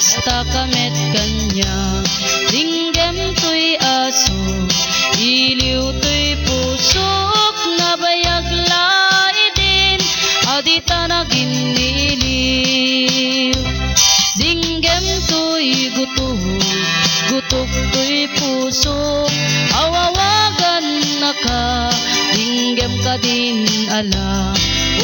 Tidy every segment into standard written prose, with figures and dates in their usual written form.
Kasta kamet kanya, dinggem tuy aso, iliw tuy pusok, nabayag laidin, adita na giniliw. Dinggem tuy gutok, gutok tuy pusok, awawagan na ka, dinggem ka din ala.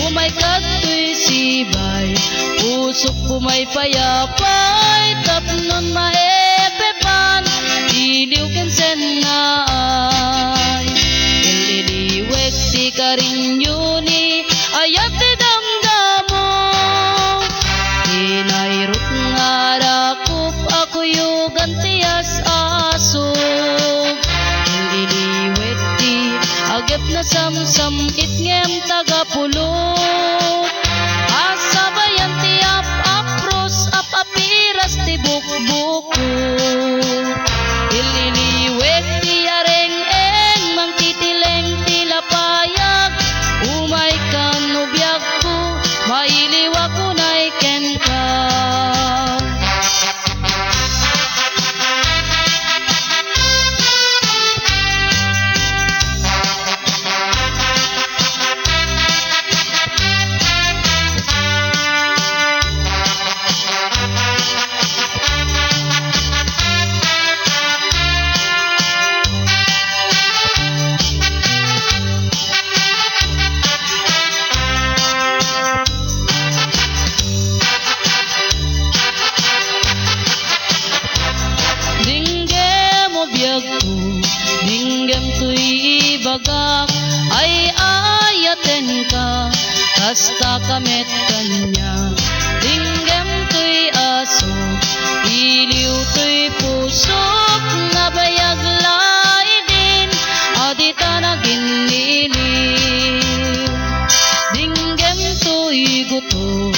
Umay katoy sibay, pusok kumay payapay, tapnon maepepan, iliw kensen na ay. Ililiwek ti karinyuni, ayat ti damdamo, inairot nga rakup, ako yugan tiyas aso. Ililiwek ti agep na samsam, itngem tagapulot, asabayan ti apros, apiras ti bukbuko. Ililiwek ti areng-eng, mangtitileng ti lapayag, umay kanubyak ko, mailiwa ko na'y ken ka. Dinggem tuy bagak, ay ayaten ka, kasta kamet kanya. Dinggem tuy aso, iliw tuy pusok, nabayag laidin, adita na giniliw. Dinggem tuy gutok,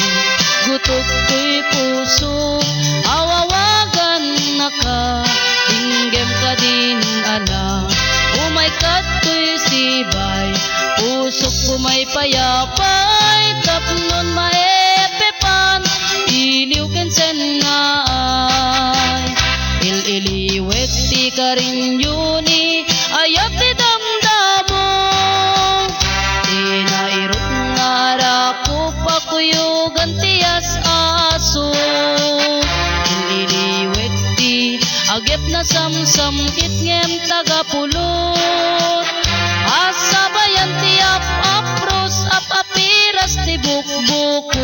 gutok tuy pusok, awawagan na ka, dinggem ka din ala. Umay katoy sibay, pusok kumay payapay, tapnon maepepan, iliw kensen na ay. Ililiwek ti karinyuni, ayat ti damdamo, inairot nga rakup, ako yugan tiyas aso. Ililiwek ti agep na samsam, itngem tagapulot, asabayan ti apros, apiras ti bukbukot.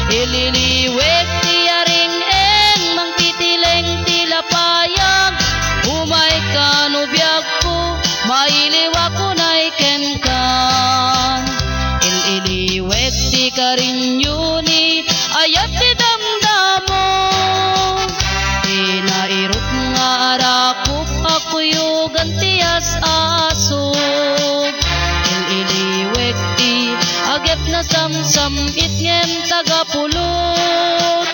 Ililiwek ti aring-eng, mangtitileng ti lapayag, umay kanubyak ko, mailiwa ko na'y ken kan. Ililiwek ti karinyuni, ayat ti damdamo, inairot nga rakup, ako yugan tiyas aso. Ililiwek ti agep na samsam, itngem tagapulot,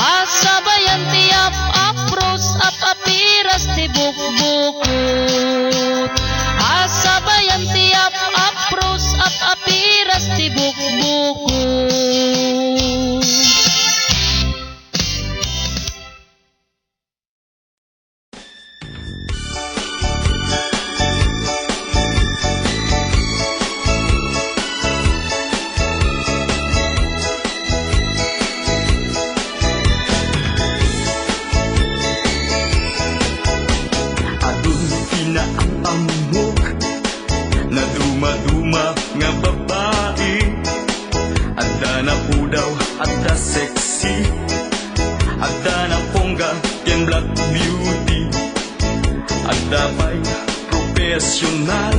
asabayan ti apros, apiras ti bukbukot. Asabayan ti apros, apiras ti bukbukot. Na duma-duma nga babae, adda na pudaw, adda sexy, adda na pongga, ken black beauty, adda pa'y professional,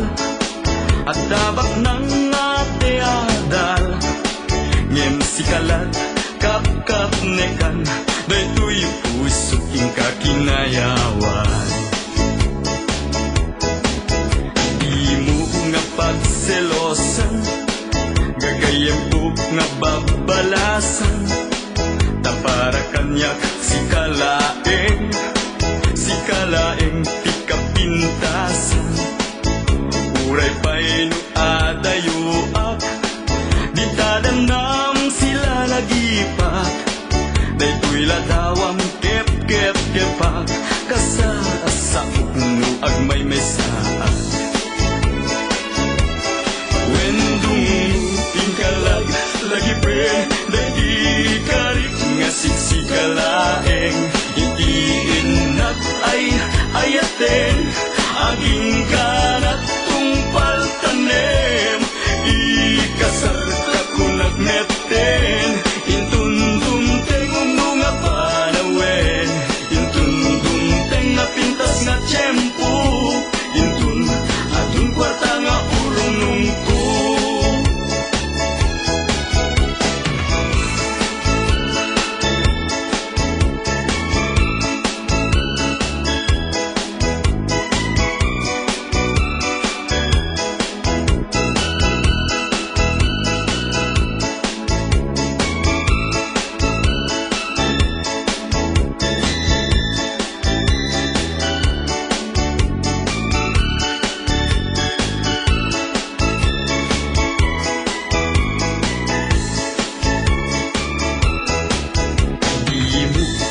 adda bak nang ate adal, ngem si kalat, kap-kap nekan, day tuy pusok ing kakinayawan. Pagselosan, gagayem ko nga babalasan, tapara kanyak si kalaeng ti kapintasan. Uray pa'y no adayo ak, di tadanam sila nagipat, Daytoy ladawam kep-kep-kepak Kasa ukno agmay may saak Wendung tingkalag lagi pen Dagi karik nga siksikalaeng Itiin ay ayaten Aging kanat tungpal tanem Ikasar kakunag neten Intundum teng nga panawen Intundum teng nga pintas nga tiyempo Intun atun kwarta nga urong nungko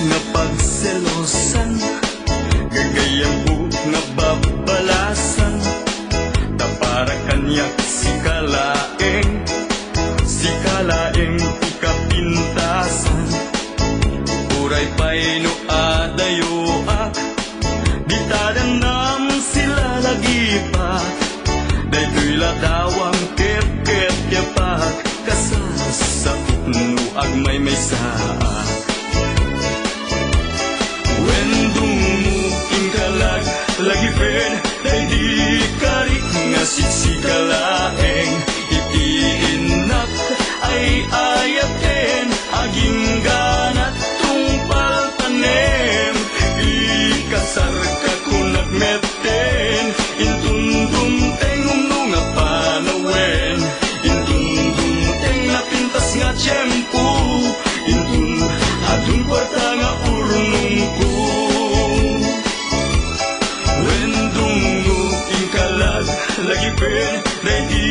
nga pagselosan Gagayang po nga babalasan Da para kanyak sikalaeng ikapintasan Uray pa'y no adayoak Di tadanam sila lagi pa Daytoy ladawang kep-kep-yapak Kasasa ukno agmay may saak Wendung tingkalag lagi pen Day di karik nga siksikalaeng Itiinak ay ayaten Aging ganat tungpal tanem Ikasar kakunag meten Intundum teng nga panawen Intundum teng na pintas nga tiyempo Intun atun kwarta nga urnong ko Wendung tingkalag lagi pen Day di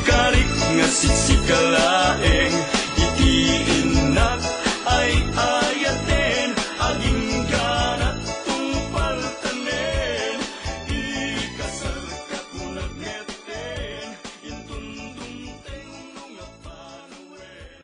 karik nga siksikalaeng Itiinak ay ayaten Aging ganat tungpal tanen Ikasar kakunag ngeten Intundum teng nga panawen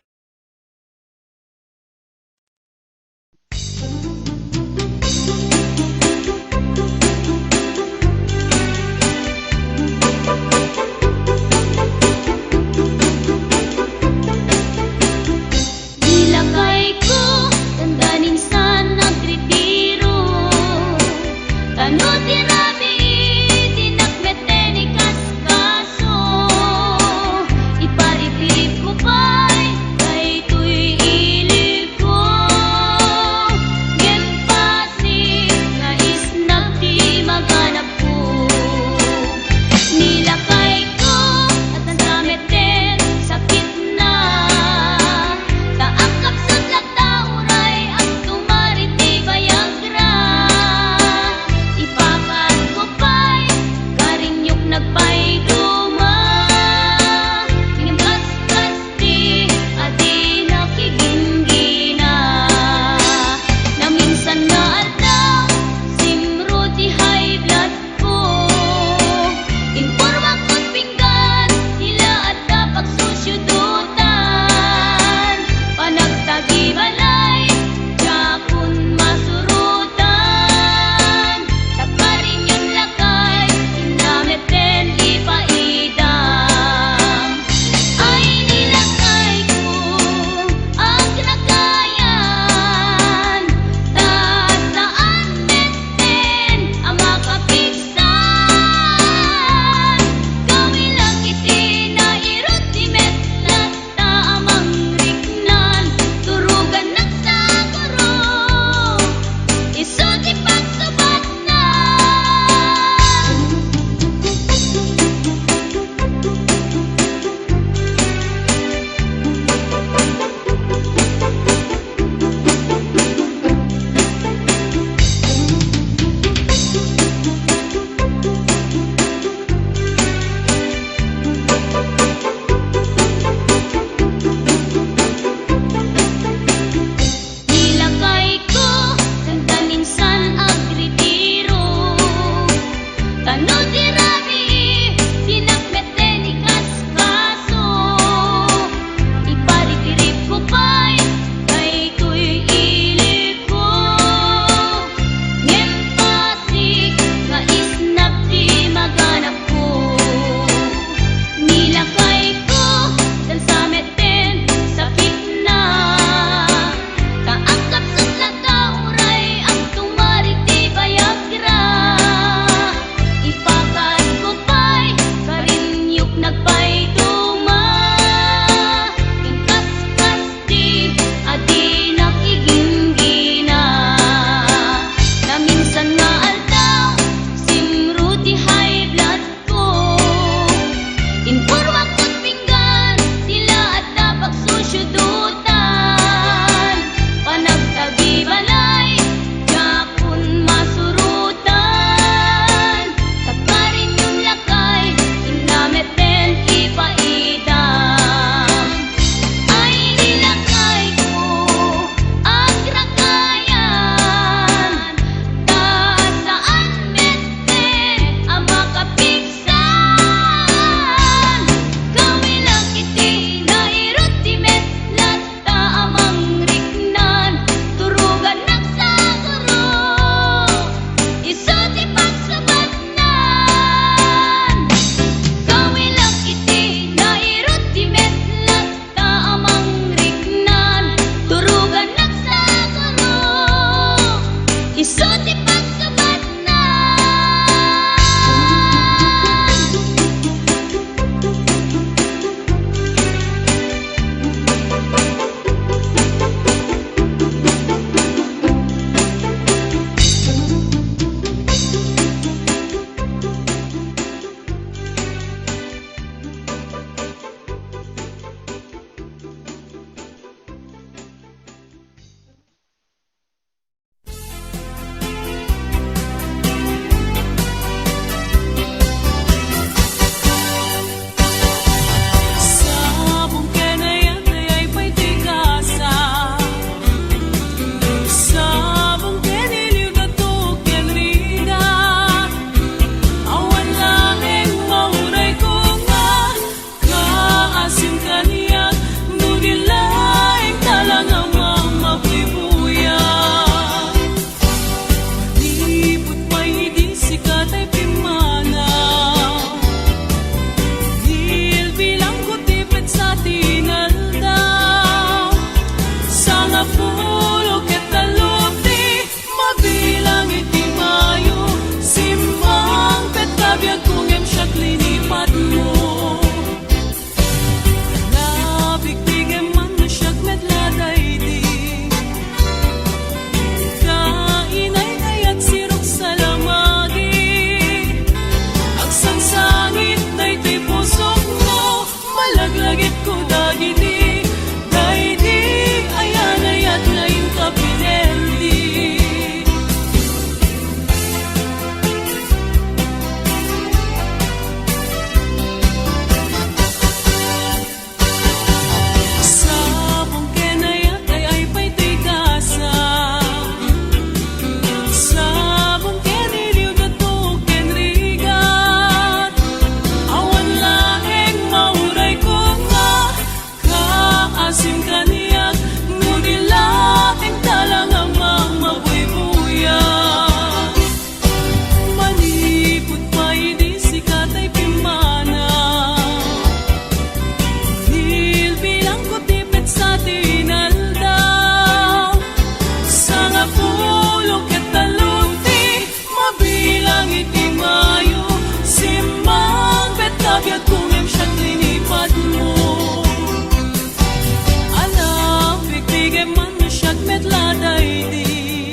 daydi.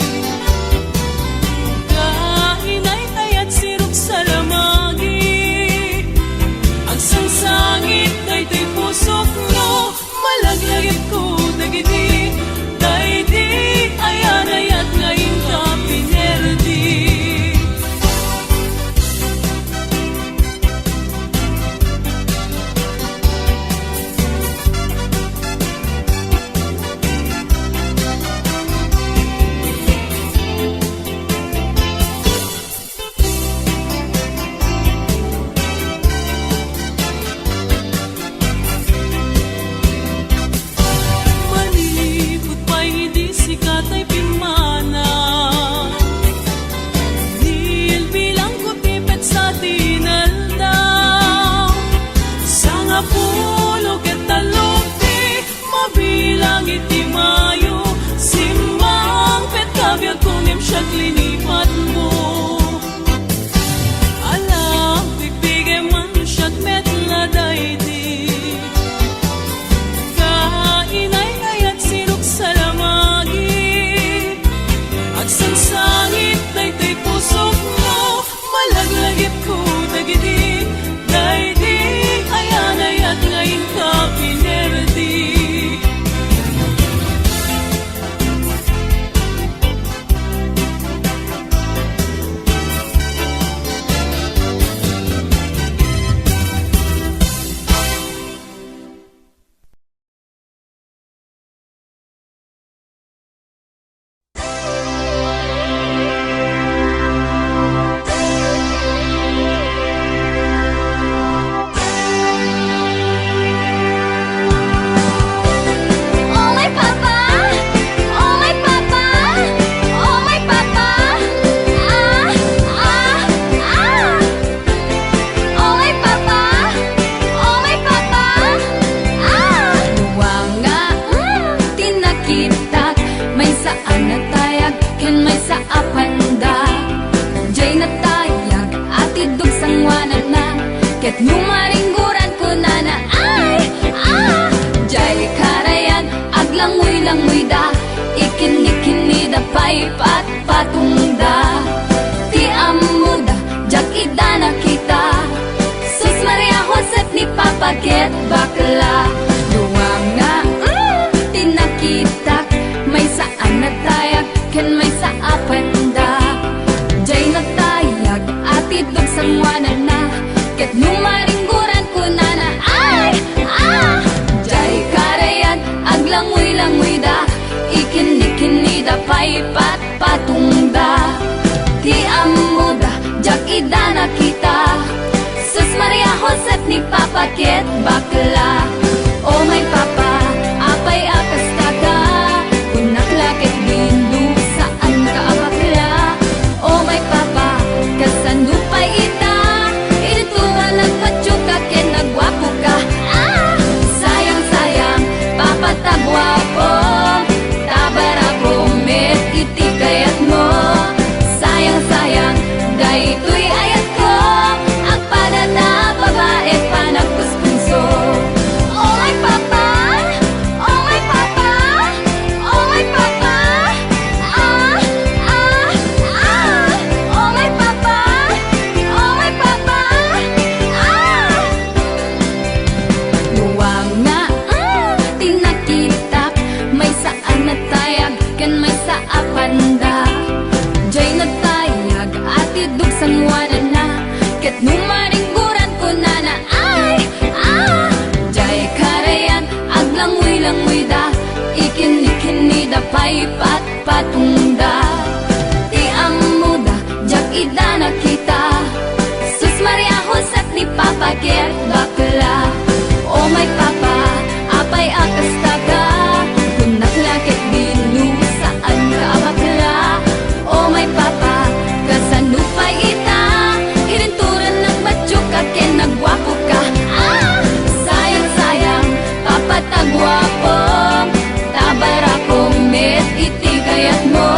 Kainay tayat sirok sa lamagi, ang sangsangit daydi pusok no, malaglagit ko dagiti. Daydi ayanayat ngayon ka pinerdi. Malipot pa'y hindi sikat ay pimana, dil bilang kutipet sa tinalda. Sa nga pulog at talukti, mabilang iti mayo, simbang pet kabyag kunim siya klinipat mo. Alam, bibigay man siya't metla daydi. Kainay kayat sirok sa lamagi, at sangsangit daytoy pusok mo, malaglagip ko dagiti. Daydi ayanayat ngayon ka pinerdi. Oh my papa, oh my papa, oh my papa, ah ah ah. Oh my papa, oh my papa, ah. Luwanga, tinakitak, may saan na tayag, ken may sa apanda. Jay na tayag, atidog sangwanan na, ket numaringguran ko na na ay ah. Jay karayan, aglangoy-langoy da, ikin-ikini da pay pat-patungda. Ti amuda, jak ida na kita, Sus Maria Josep ni Papa Get bakla. Luwanga, tinakitak, may saan na tayag, ken may sa apanda. Jay na tayag, atidog sangwanan na, ket numaringguran ko na na ay ah. Jay karayan, aglangoy-langoy da, ikin-ikini da pay pat-patungda. Ti amuda, jak ida na kita, Sus Maria Josep ni Papa Ket bakla. Oh my papa, apay akas taga, kunaklakit bindu saan ka abakla. Oh my papa, kasando pa ita, ito nga nagpatsuka ken nagwapo ka. Ah, sayang-sayang, papa tagwapo, tabarako met iti kayat mo. Sayang-sayang, daytoy ayat ko, agpadata babae panagpuspunso. Oh my papa, oh my papa, oh my papa, ah ah ah. Oh my papa, oh my papa, ah. Luwanga, tinakitak, may saan na tayag, ken may sa apanda. Jay na tayag, atidog sangwanan na, ket numaringguran ko na na ay ah. Jay karayan, aglangoy-langoy da, ikin-ikini da pay pat-patungda. Ti amuda, jak ida na kita, Sus Maria Josep ni Papa Get bakla. Oh my papa, apay akas taga, kunaklakit bindu saan ka abakla. Oh my papa, kasano pa ita, irinturan nagmatsuka ken nagwapo ka. Ah, sayang-sayang, papa tagwapo, tabarako met iti kayat mo.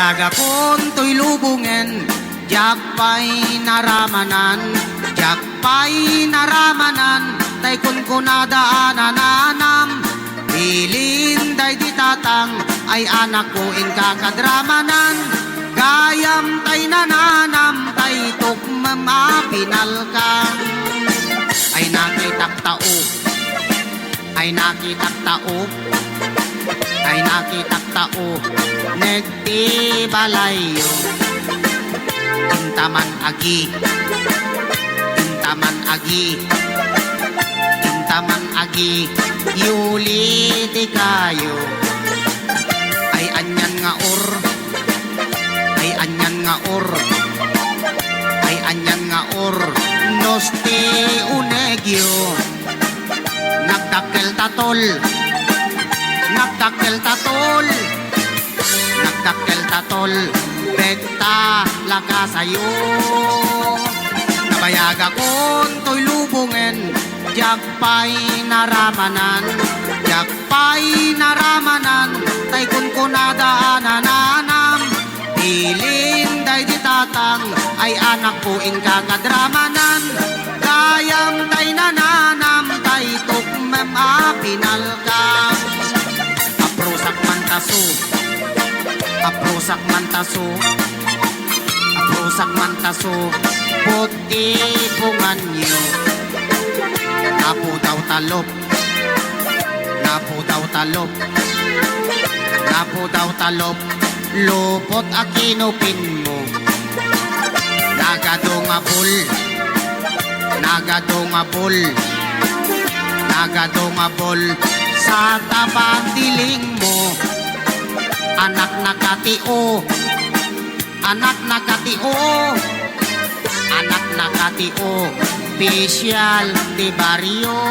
Nabayag akong to'y lubungen, jak pa'y naramanan, jak pa'y naramanan, tay kun ko nadaanan. Bilin day di tatang, ay anak ko in kakadramanan. Gayam tay nananam, tay tukmam apinalkang. Ay nakitak tao, ay nakitak tao, ay nakitak tao, negti balayo. Intaman agi, intaman agi, intaman agi, yuli di kayo. Ay anyan nga or, ay anyan nga or, ay anyan nga or, nosti unegyo. Nagdakkel tatol, nagdakkel tatol, nagdakkel tatol, bekta laka sayo. Nabayag akong to'y lubungen, jak pa'y naramanan, jak pa'y naramanan, tay kun ko nadaanan. Pilin day di tatang, ay anak ko in kakadramanan. Kayam tay nananam, tay tukmem apinalkam. Aprusak mantaso, aprusak mantaso, aprusak mantaso, puti pungan nyo. Napo daw talop, napo daw talop, napo daw talop, lupot akinupin mo. Nagadungabol, nagadungabol, nagadungabol, sa tabang diling mo. Anak nakatio, anak nakatio, anak nakatio, Pisyal di barrio.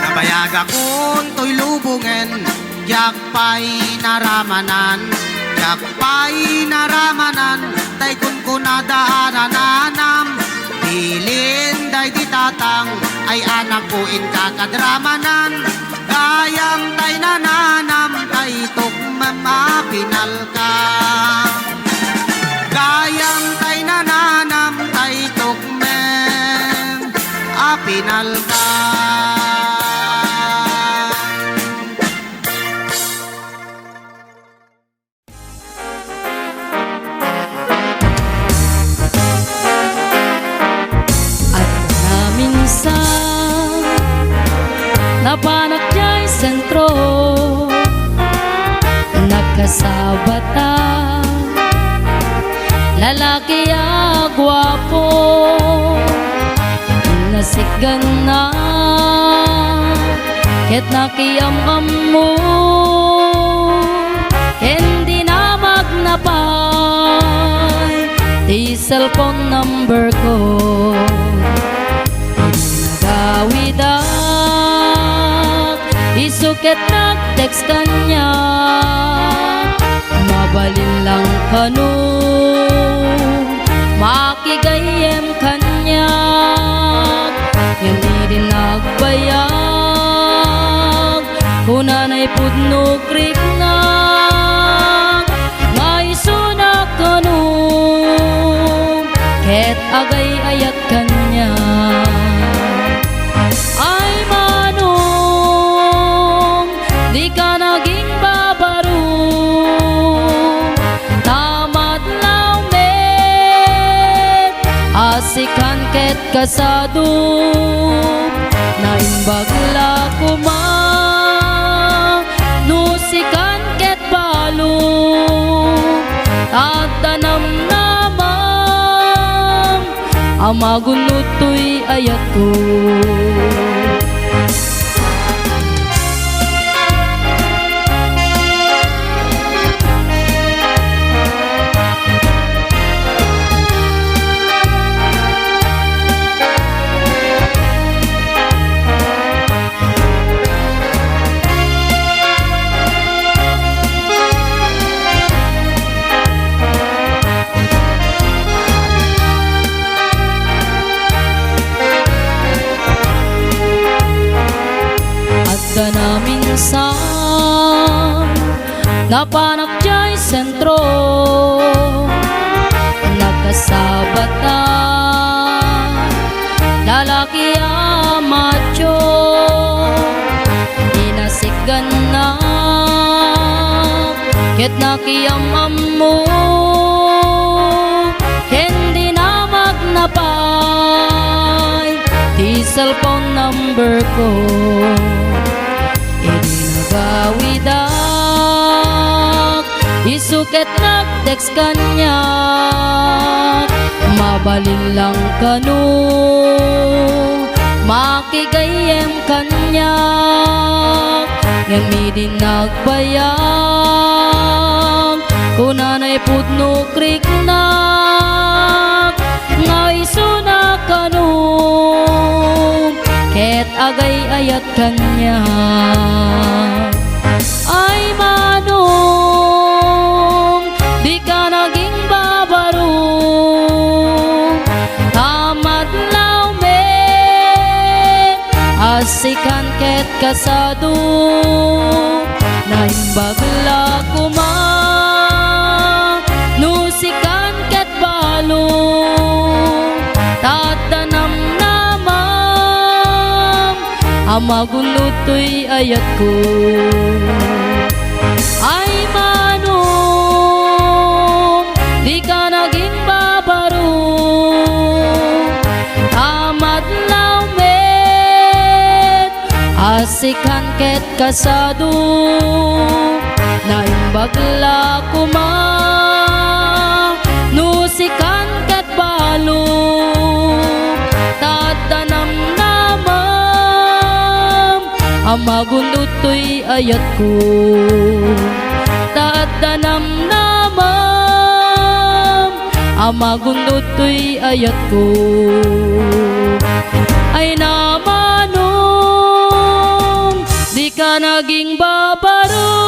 Nabayag akong to'y lubungen, jak pa'y naramanan, jak pa'y naramanan, tay kun ko nadaanan. Bilin day di tatang, ay anak ko in kakadramanan. Gayam tay nananam, tay tukmam apinalkam. Gayam tay nananam, tay tukmam apinalkam. Napanak niya'y sentro, nagkasabata, lalaki a gwapo, nasigan na, ket nakiyam-am mo, hindi na magnapay, di cellphone number ko, nagawidak, isuket nag-text kanya, mabalin lang kanu, makigayem kanya, hindi rin nagbayag, kunanay pudno krik na, ngay sunak kanu, ket agay ayat kanya. Di ka naging babaro, tamad laumet, asikan ket kasado, naimbag la kuma, nusikan ket balo, tatanam namang, amagunutoy ayat ko. napanak jay sentro, nagkasabat na lalaki a macho, inasigan na ket nakiyamam mo, hindi na magnapay di cellphone number ko, idinagawidak isuket nag-text kanya, mabalin lang kanu makigayem kanya, ngami din nagbayang kunanay pudno kriknak nga iso na kanu ket agay ayat kanya. Ay manong di ka naging babarong, tamad laume asikan ket kasado, naimbag la kuma nusikan ket balong, tatanam namam amagunutoy ayat ko. Ay manong di ka naging babarong, tamad laumet asikan ket kasado, naimbag la kuma nusikan ket balong, tatanam namam amagunutoy ayat ko, tatanam namam amagunutoy ayat ko. Ay namanong di ka naging babarong.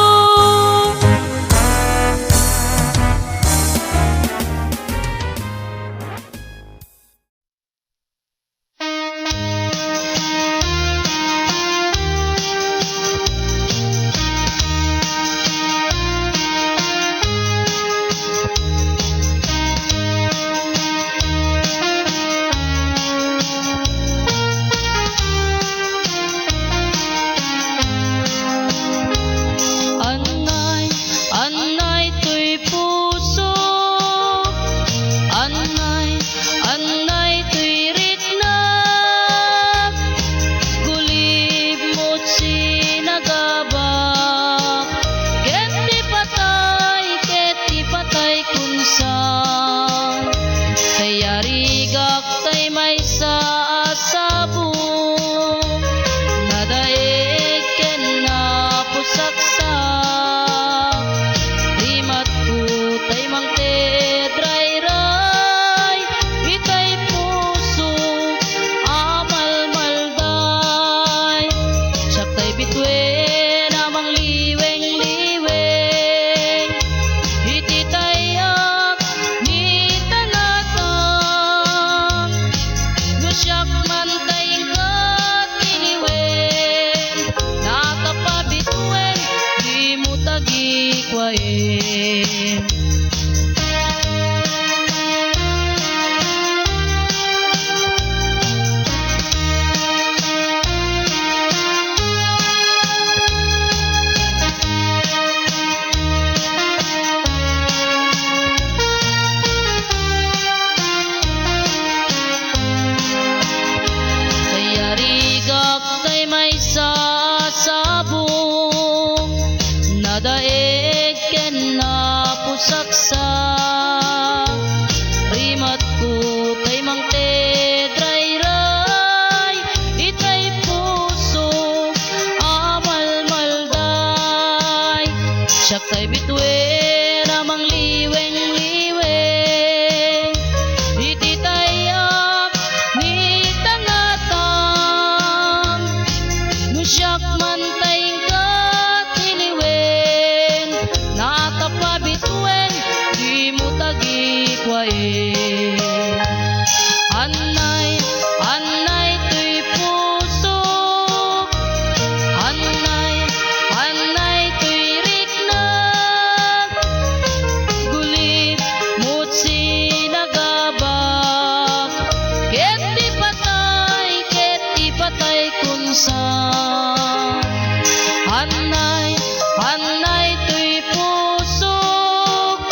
Hanay tuy pusok,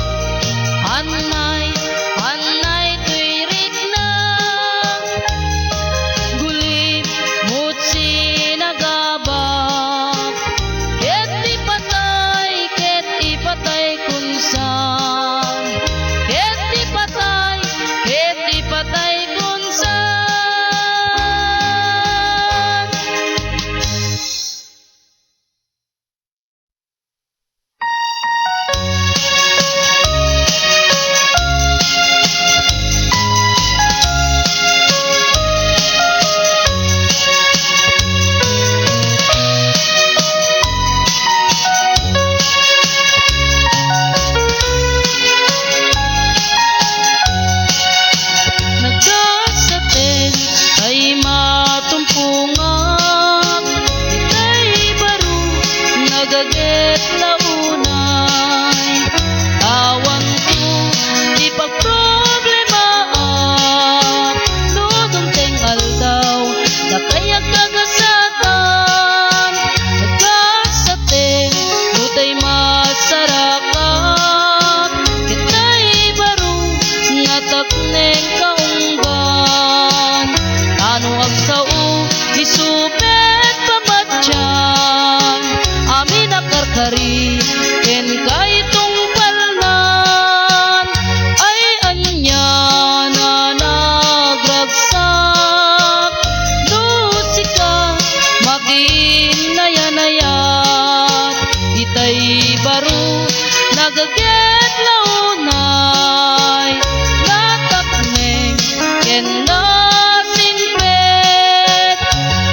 hanay tuy riknang, guli mo't sinagabak, ket ipatay kunsan, ket ipatay kunsan. Nagkasaten ay matumpungan, itay baro nagaget launay. Awan ko di pagproblema, dudumteng aldaw na kaya kagasatan. Nagkasaten utay masarakan, itay baro natakneng kaunggan. Ano ang sao isupet pamatyan, amin akarkari ken kay tungpalnan. Ay anya na nagragsak, lusika maginayanayan. Itay baro nagaget launay, natakneng ken nasinpet,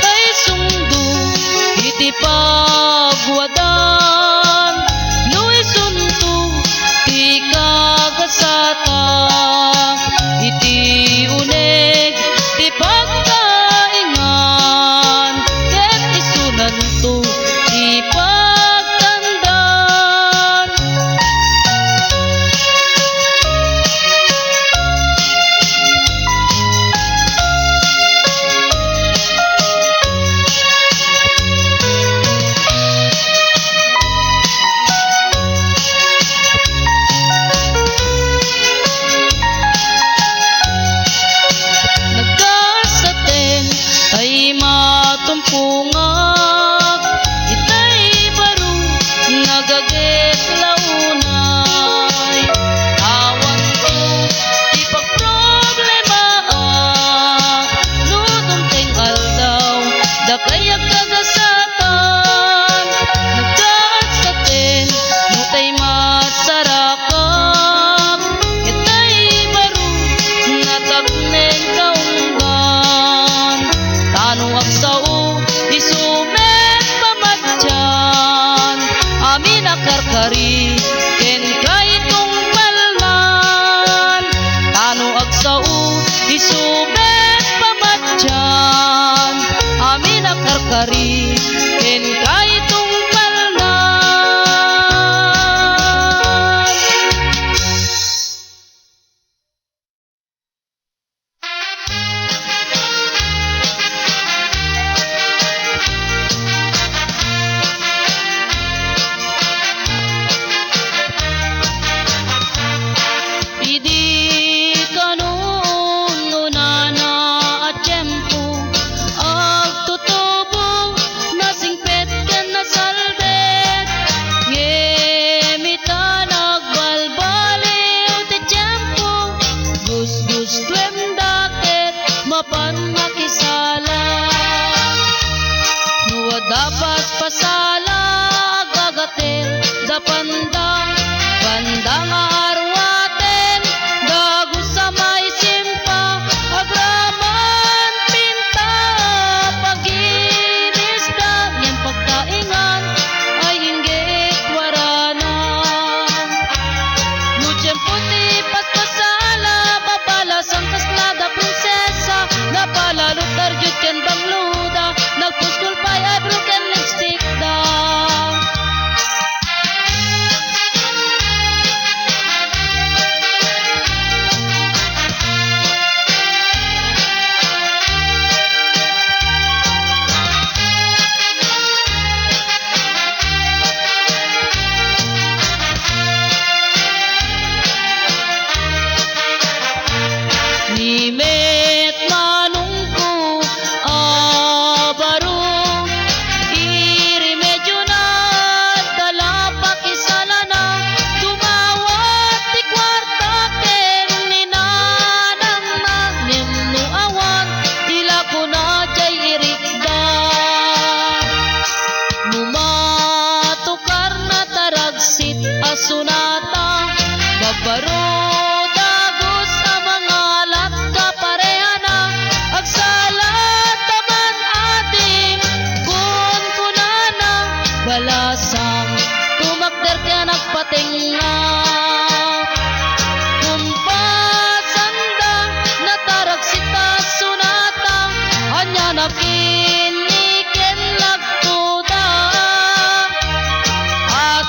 tay sungdo iti pagwadan, luisunto ti kagasatan, iti uneg ti pagkaingan, ket isunan to ti pagtandan.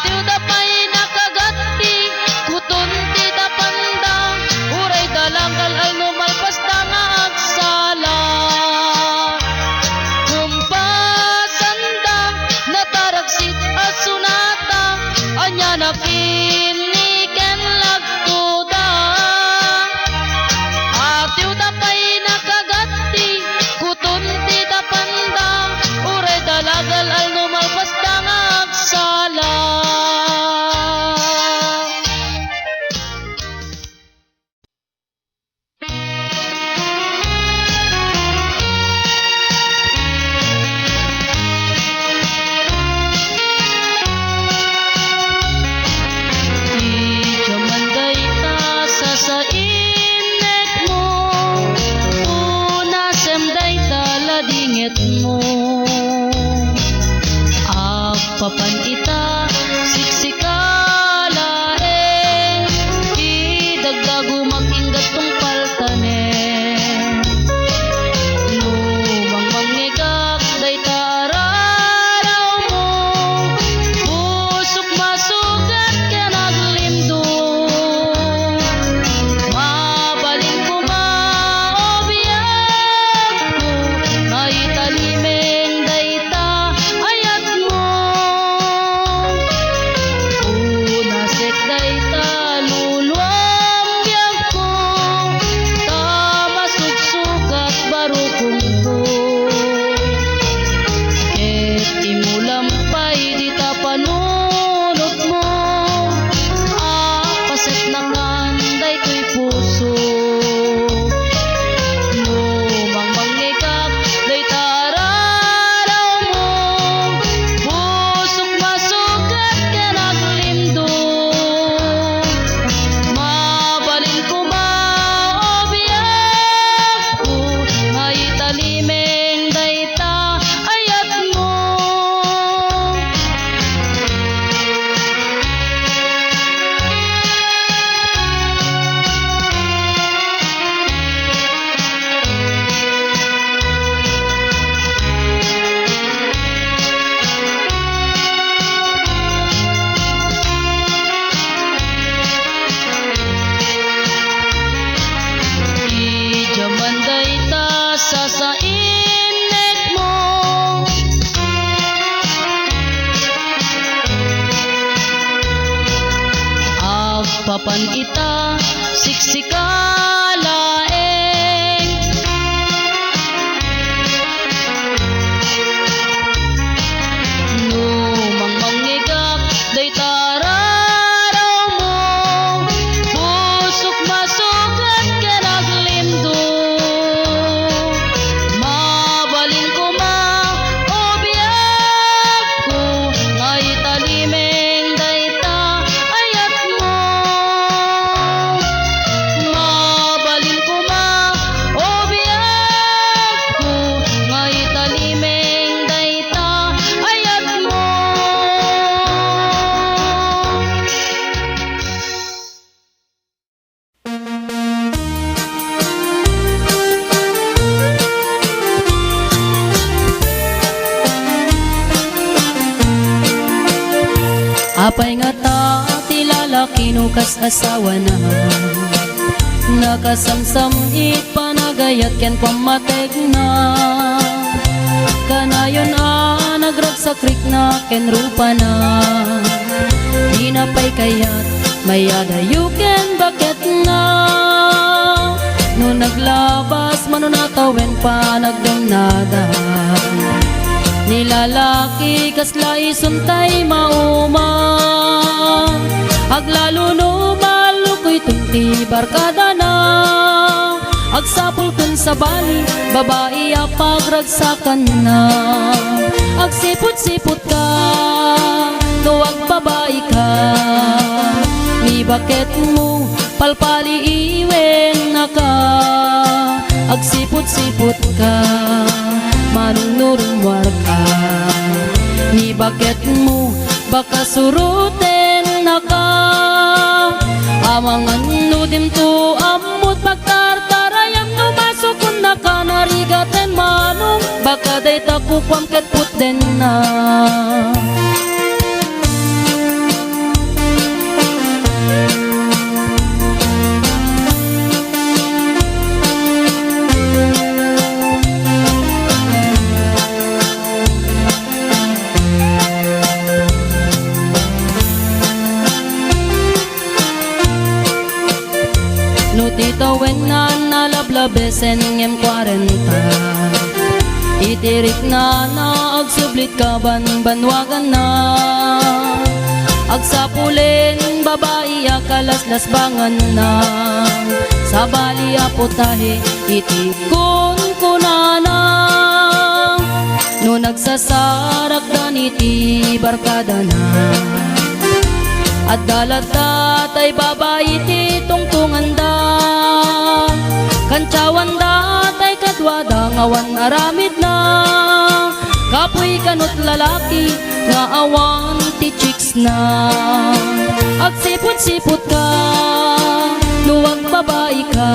Atiw da pa'y nakagati, kuton ti da panda, uray dalangal al numalpas da nga agsala. Kumpasanda, nataragsit asunata, anya nakiniken lagtuda. Atiw da pa'y nakagati, kuton ti da panda, uray dalagal al numalpas da nga agsala. Di manday ta sa inek mo, una semday ta ladinget mo. Papan ita siksikala idagdago makinggat tong paltanen. Lumang mangegak day tararaw mo, pusok masugat ka naglindong. Mabalin ko maobiyak mo, naitalimeng day ta ayat mo. Unasek day taluluang biyag ko, tamasugsukat barukong ko. Ket imulampay di ta panunot mo, apaset na kanday ko'y puso. Lumang mangikak day tararaw mo, pusok masugat ka naglindong. Mabalin ko maobiyak ko, maitalimeng day ta ayat mo. Ijamanday ta sa inek mo, agpapan ita siksikalaeng. Lumang mangigak day tararaw mo, pusok masugat ka naglindong. Mabalin ko maobiyak ko, naitalimeng day ta ayat mo. Mabalin ko maobiyak ko, naitalimeng day ta ayat mo. Apay nga ta ti lalaki no kas asawa na, nakasamsam it panagayat ken pamatek na. Kanayon nagragsakrik na ken rupa na, di na pay kayat mayadayo ken bakit na. No naglabas manunatawen pa nagdamnada, nilalaki kasla isuntay mauma. Aglalo no malukoy tunti barkada na, agsapul kun sa bali babae apagragsakan na. Agsipot-sipot ka tuwag babae ka, ni bakit mo palpali iwen na ka. Agsipot-sipot ka manunurumwar ka, ni bakit mo baka suruten na ka. Amangan nudim to amot pagtartarayam no masukun na ka narigaten manong, baka day takukwam ket put den na. besen ngem 40. Itirik na agsublit ka banwagan na. Agsapulin babae akalaslas bangan na. Sa bali aputahe itikon ko na. No nagsasarak daniti barkada na. At dalat ay babae ti tungtungan da. Kantsawan da tay kadwada ngawan aramid na. Kapoy kanot lalaki nga awan ti chicks na. Agsipot-sipot ka nuwag babae ka.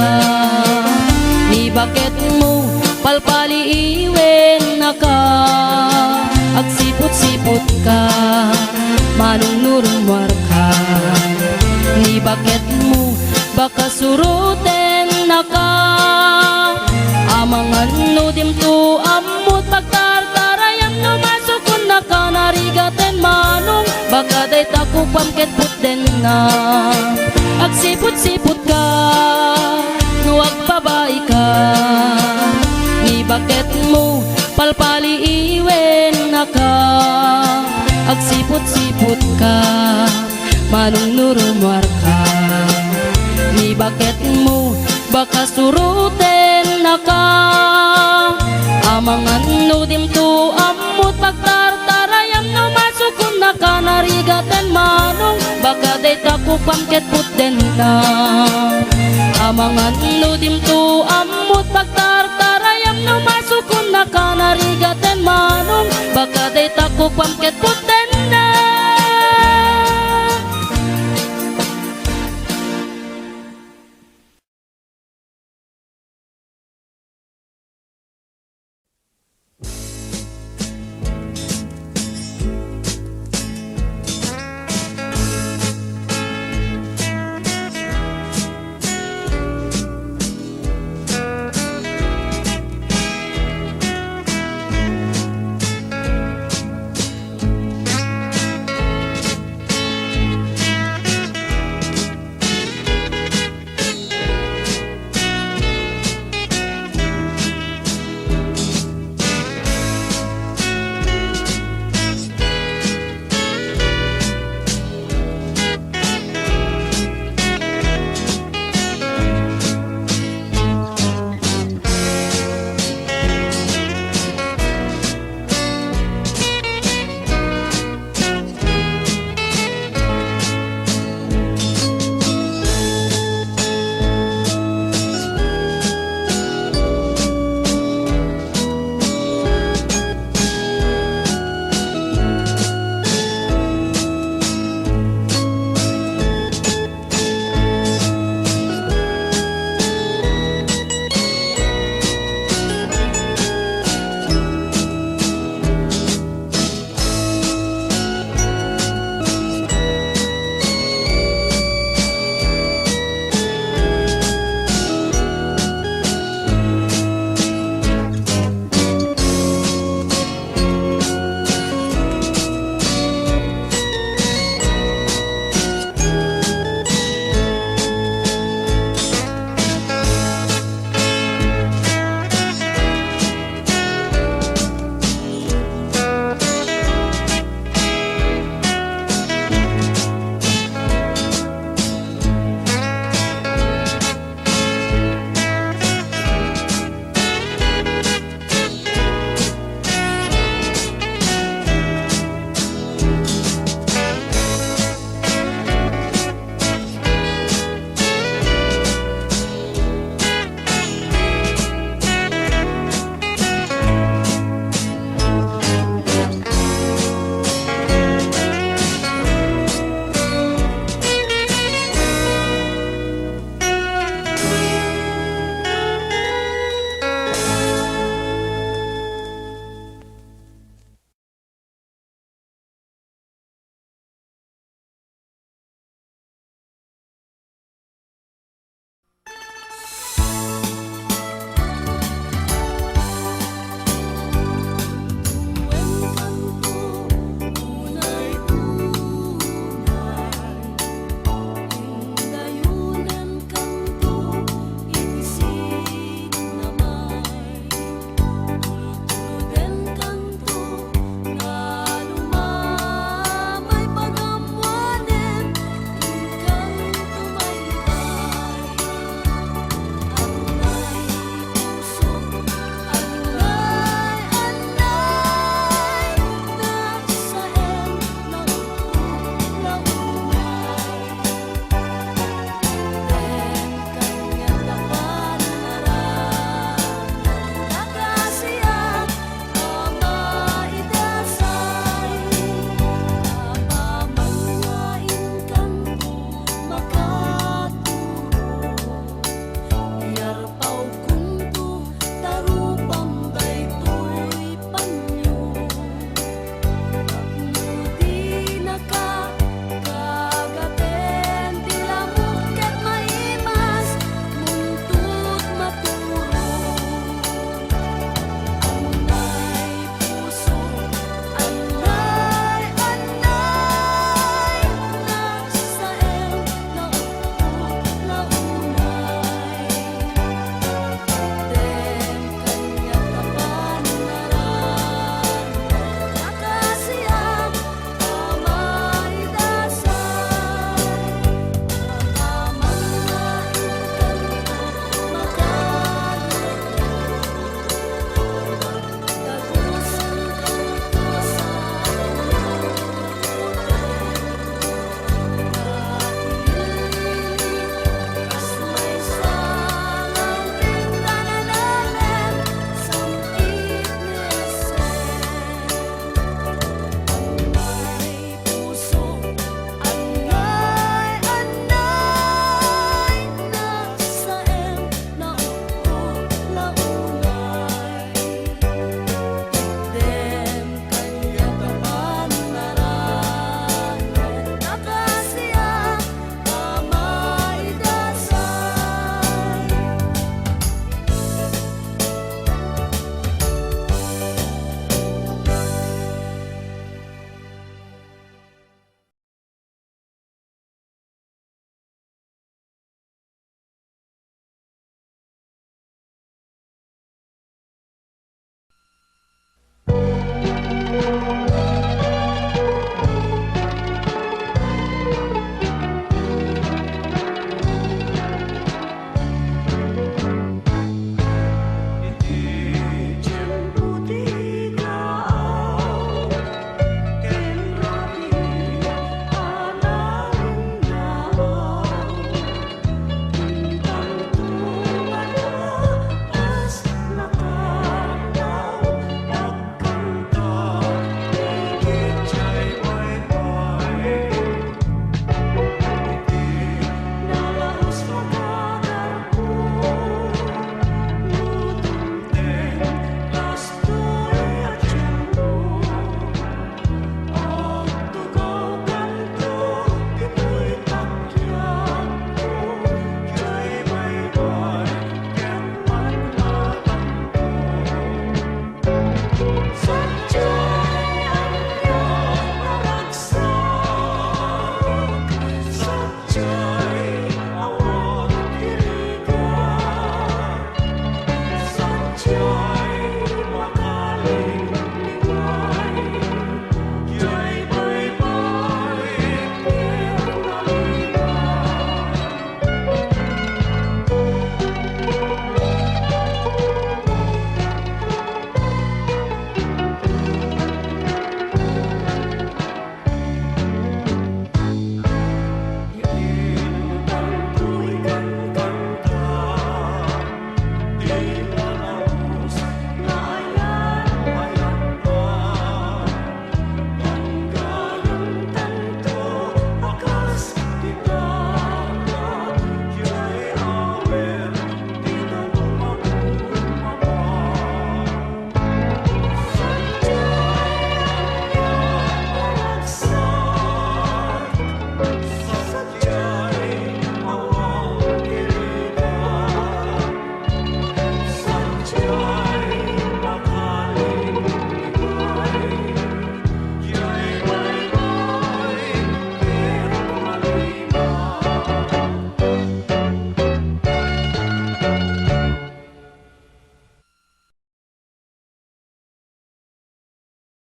Ni bakit mo palpali iwen na ka. Agsipot-sipot ka manong nurumwar ka. Ni bakit mo baka suruten na ka. Amangan no dimto amot pagtartarayam no masukon na ka. Narigaten manong baka day takupam ket puten na. Agsipot-sipot ka nuwag babae ka. Ni bakit mo palpali iwen na ka. Agsipot-sipot ka manong nurumwar ka. Ni bakit mo baka suruten na ka. Amangan no dimto amot pagtartarayam no masukon na ka. Narigaten manong baka day takupam ket puten na. Amangan no dimto amot pagtartarayam no masukon na ka. Narigaten manong baka day takupam ket puten